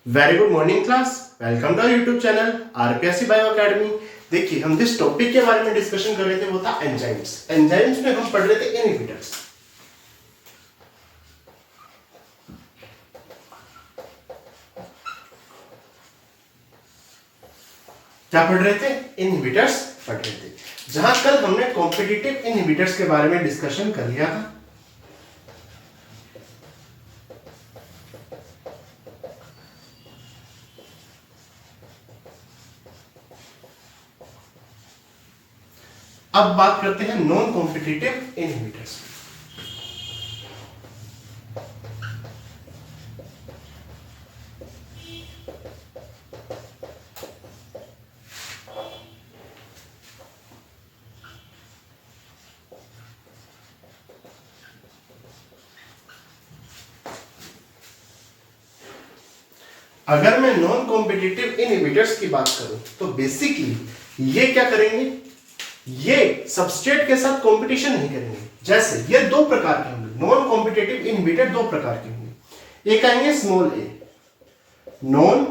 Very good morning class. Welcome to YouTube channel RPSC bio academy. देखिए हम जिस topic के बारे में डिस्कशन कर रहे थे वो था एंजाइम्स। एंजाइम्स में हम पढ़ रहे थे इनहिबिटर्स। क्या पढ़ रहे थे? इनहिबिटर्स पढ़ रहे थे। जहां कल हमने कॉम्पिटिटिव इनहिबिटर्स के बारे में डिस्कशन कर लिया था। अब बात करते हैं नॉन कॉम्पिटिटिव इनहिबिटर्स की। अगर मैं नॉन कॉम्पिटिटिव इनहिबिटर्स की बात करूं तो बेसिकली ये क्या करेंगे, ये सबस्ट्रेट के साथ कंपटीशन नहीं करेंगे। जैसे ये दो प्रकार के होंगे, नॉन कॉम्पिटिटिव इनहिबिटर दो प्रकार के होंगे। एक आएंगे small a, non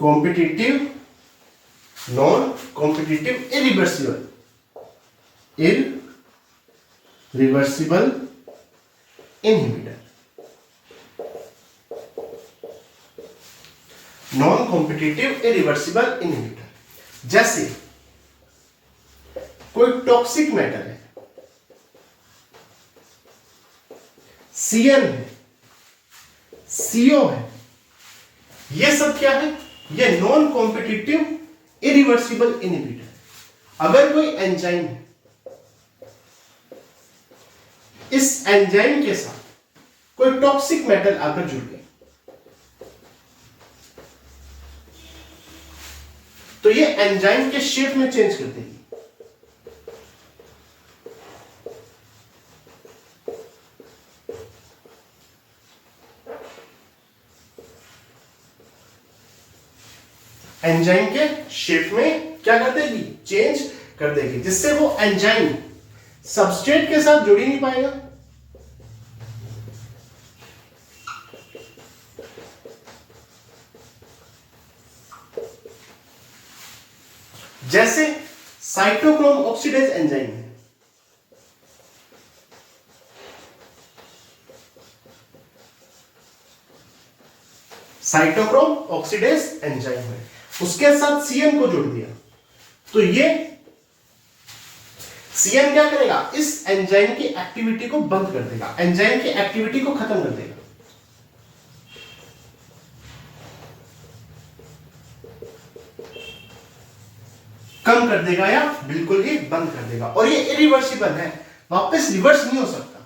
competitive, non competitive irreversible, irreversible inhibitor. Non competitive irreversible inhibitor जैसे कोई टॉक्सिक मेटल है, CN है, CO है, ये सब क्या है? ये नॉन कॉम्पिटिटिव इरिवर्सिबल इनहिबिटर। अगर कोई एंजाइम है, इस एंजाइम के साथ कोई टॉक्सिक मेटल आकर जुड़ गया तो ये एंजाइम के शेप में चेंज कर देगी। एंजाइम के शेप में क्या कर देगी? चेंज कर देगी, जिससे वो एंजाइम सबस्ट्रेट के साथ जुड़ ही नहीं पाएगा। जैसे साइटोक्रोम ऑक्सीडेज एंजाइम है, साइटोक्रोम ऑक्सीडेज एंजाइम है, उसके साथ CN को जोड़ दिया तो ये CN क्या करेगा? इस एंजाइम की एक्टिविटी को बंद कर देगा, एंजाइम की एक्टिविटी को खत्म कर देगा। कम कर देगा या बिल्कुल ही बंद कर देगा। और ये इरिवर्सिबल है, वापस रिवर्स नहीं हो सकता।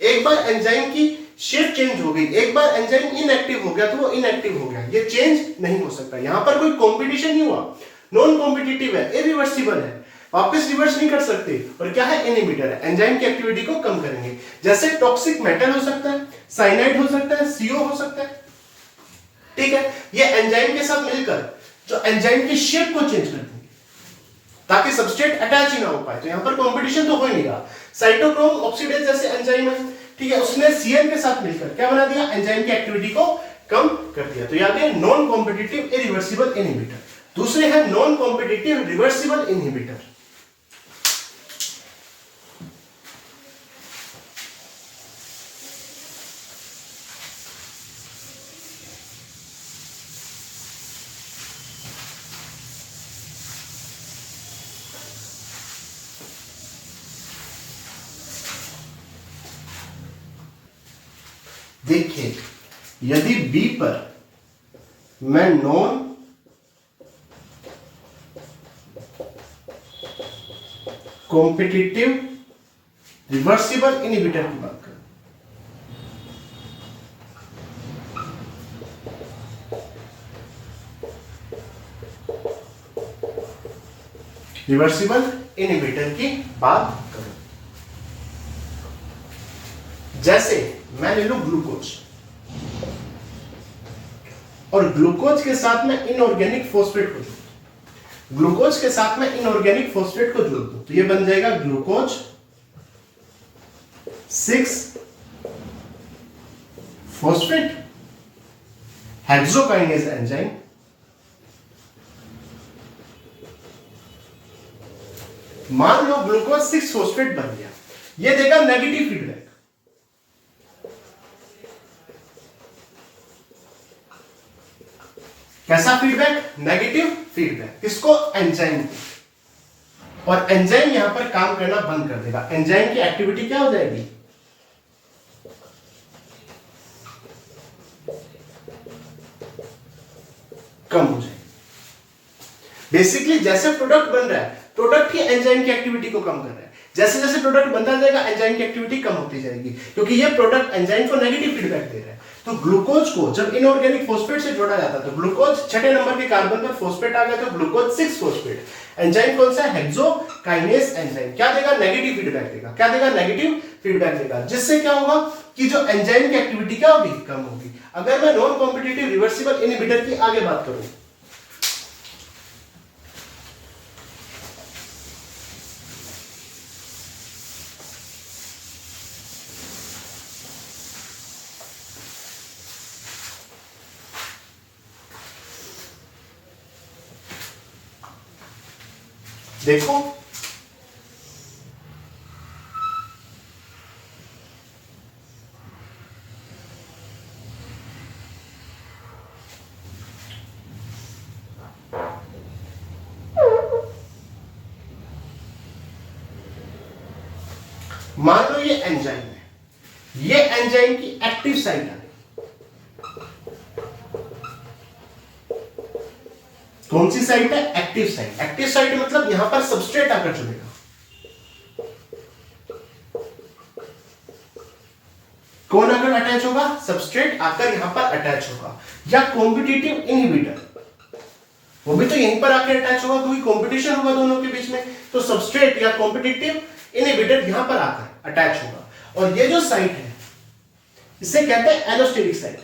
एक बार एंजाइम की शेप चेंज हो गई, एक बार एंजाइम इनएक्टिव हो गया तो वो इनएक्टिव हो गया, ये चेंज नहीं हो सकता। यहां पर कोई कंपटीशन नहीं हुआ, नॉन कॉम्पिटिटिव है, इरिवर्सिबल है, वापस रिवर्स नहीं कर सकते। और क्या है? इनहिबिटर है, एंजाइम की एक्टिविटी को कम करेंगे। जैसे टॉक्सिक मेटल हो सकता है, साइनाइड हो सकता है, CO हो सकता है, ठीक है। ये एंजाइम के साथ मिलकर जो एंजाइम की शेप को चेंज कर देंगे ताकि सबस्ट्रेट अटैच ही ना हो पाए। तो यहां पर कंपटीशन तो हो ही नहीं रहा। साइटोक्रोम ऑक्सीडेज जैसे एंजाइम है, ठीक है, उसने CN के साथ मिलकर क्या बना दिया? एंजाइम की एक्टिविटी को कम कर दिया। तो याद है नॉन कॉम्पिटिटिव इरिवर्सिबल इनहिबिटर। दूसरे हैं नॉन कॉम्पिटिटिव रिवर्सिबल इनहिबिटर। देखिए यदि B पर मैं नॉन कॉम्पिटिटिव रिवर्सिबल इनहिबिटर की बात करूं, रिवर्सिबल इनहिबिटर की बात करूं, जैसे मैं ले लूं ग्लूकोज और ग्लूकोज के साथ में इनऑर्गेनिक फॉस्फेट को जोड़ दूं, ग्लूकोज के साथ में इनऑर्गेनिक फॉस्फेट को जोड़ दूं तो ये बन जाएगा ग्लूकोज 6 फॉस्फेट हेक्सोकाइनेज एंजाइम मान लो ग्लूकोज 6 फॉस्फेट बन गया, ये देगा नेगेटिव फीडबैक। कैसा फीडबैक? Negative feedback. किसको? एंजाइम को। और एंजाइम यहां पर काम करना बंद कर देगा। एंजाइम की एक्टिविटी क्या हो जाएगी? कम हो जाएगी। बेसिकली जैसे प्रोडक्ट बन रहा है, प्रोडक्ट ही एंजाइम की एक्टिविटी को कम कर रहा है। जैसे जैसे प्रोडक्ट बनता जाएगा एंजाइम की एक्टिविटी कम होती जाएगी, क्योंकि ये प्रोडक्ट एंजाइम को नेगेटिव फीडबैक दे रहा है। तो ग्लूकोज को जब इनऑर्गेनिक फॉस्फेट से जोड़ा जाता है तो ग्लूकोज छठे नंबर के कार्बन पर फॉस्फेट आ गया, तो ग्लूकोज 6 फॉस्फेट। एंजाइम कौन सा? Hexokinase enzyme. क्या देगा? नेगेटिव फीडबैक देगा। क्या देगा? नेगेटिव फीडबैक देगा। जिससे क्या होगा कि जो एंजाइम की एक्टिविटी क्या होगी? कम होगी। अगर मैं नॉन कॉम्पिटिटिव रिवर्सिबल इनहिबिटर की आगे बात करूं, देखो मान लो ये एंजाइम है, ये एंजाइम की एक्टिव साइट है। कौन सी साइट है? Active site. एक्टिव साइट मतलब यहां पर सबस्ट्रेट आकर जुड़ेगा। कौन आकर अटैच होगा? सबस्ट्रेट आकर यहां पर अटैच होगा। या कॉम्पिटिटिव इनहिबिटर, वो भी तो यहीं पर आकर अटैच होगा, क्योंकि कंपटीशन होगा दोनों के बीच में। तो सबस्ट्रेट या कॉम्पिटिटिव इनहिबिटर यहां पर आकर अटैच होगा। और ये जो साइट है इसे कहते हैं एलोस्टेरिक साइट।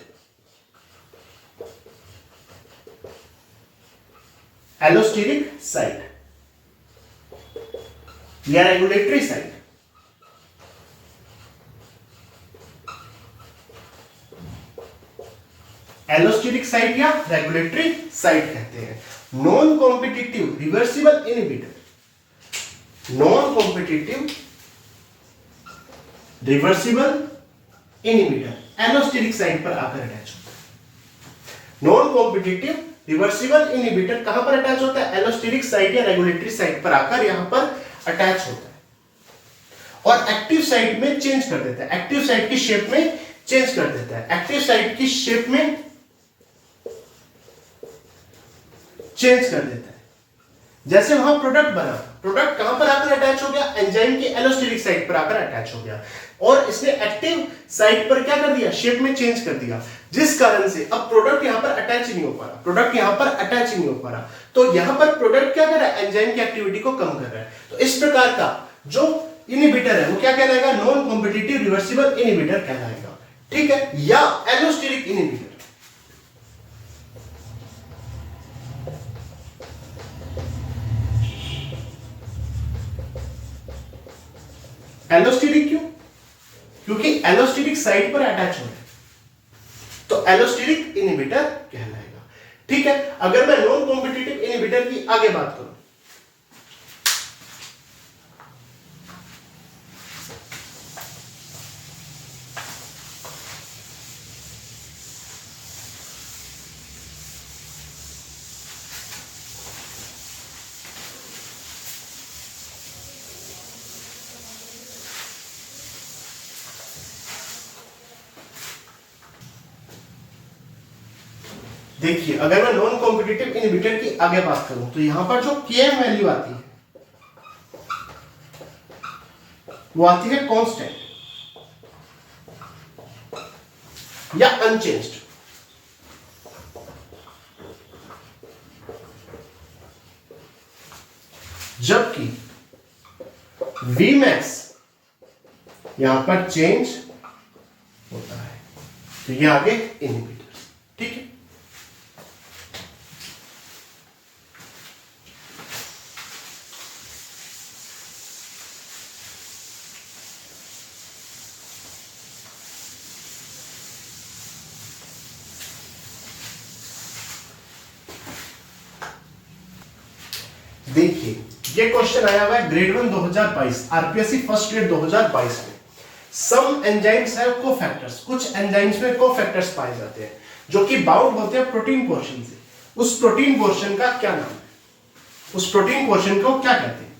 एलोस्टेरिक साइट या रेगुलेटरी साइट। एलोस्टेरिक साइट या रेगुलेटरी साइट कहते हैं। Non competitive reversible inhibitor, non competitive reversible inhibitor allosteric site पर आकर अटैच होता है। नॉन कॉम्पिटिटिव रिवर्सिबल इनहिबिटर कहां पर अटैच होता है? एलोस्टेरिक साइट या रेगुलेटरी साइट पर आकर यहां पर अटैच होता है और एक्टिव साइट में चेंज कर देता है। एक्टिव साइट की शेप में चेंज कर देता है। एक्टिव साइट की शेप में चेंज कर देता है। जैसे वहां प्रोडक्ट बना, प्रोडक्ट कहां पर आकर अटैच हो गया? एंजाइम की एलोस्टेरिक साइट पर आकर अटैच हो गया और इसने एक्टिव साइट पर क्या कर दिया? शेप में चेंज कर दिया, जिस कारण से अब प्रोडक्ट यहां पर अटैच ही नहीं हो पा रहा। प्रोडक्ट यहां पर अटैच ही नहीं हो पा रहा, तो यहां पर प्रोडक्ट क्या कर रहा है? एंजाइम की एक्टिविटी को कम कर रहा है। तो इस प्रकार का जो इनहिबिटर है वो क्या कहलाएगा? नॉन कॉम्पिटिटिव रिवर्सिबल इनहिबिटर कहलाएगा। ठीक है? या एलोस्टेरिक इनहिबिटर। एलोस्टेरिक क्यों? क्योंकि एलोस्टेरिक साइट पर अटैच हो रहा है, तो एलोस्टेरिक इनहिबिटर कहलाएगा। ठीक है? अगर मैं नॉन कॉम्पिटिटिव इनहिबिटर की आगे बात करूं, देखिए अगर मैं नॉन कॉम्पिटिटिव इनहिबिटर की आगे बात करूं तो यहां पर जो Km वैल्यू आती है वो आती है कांस्टेंट या अनचेंज्ड। जबकि Vmax यहां पर चेंज होता है, तो ये आगे इनहिबिटर। ठीक है? देखिए ये क्वेश्चन आया हुआ है ग्रेड 1 2022 आरपीएससी फर्स्ट ग्रेड 2022 में। सम एंजाइम्स हैव कोफैक्टर्स, कुछ एंजाइम्स में कोफैक्टर्स पाए जाते हैं जो कि बाउंड होते हैं प्रोटीन पोर्शन से। उस प्रोटीन पोर्शन का क्या नाम है, उस प्रोटीन पोर्शन को क्या कहते हैं?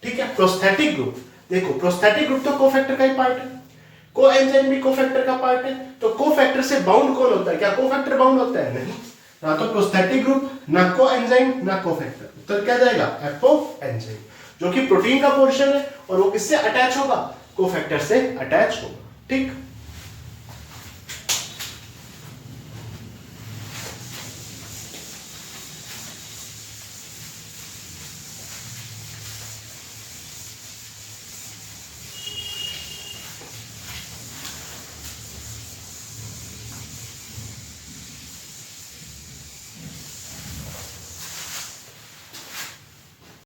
ठीक है, प्रोस्थेटिक ग्रुप। देखो प्रोस्थेटिक ग्रुप तो कोफैक्टर का ही पार्ट है, को एंजाइम भी कोफैक्टर का पार्ट है, तो कोफैक्टर से बाउंड कौन होता है? क्या कोफैक्टर बाउंड होता है? नहीं, ना तो प्रोस्थेटिक ग्रुप, ना को एंजाइम, ना कोफैक्टर। उत्तर क्या जाएगा? एपो एंजाइम, जो कि प्रोटीन का पोर्शन है और वो किससे अटैच होगा? कोफैक्टर से अटैच होगा। ठीक।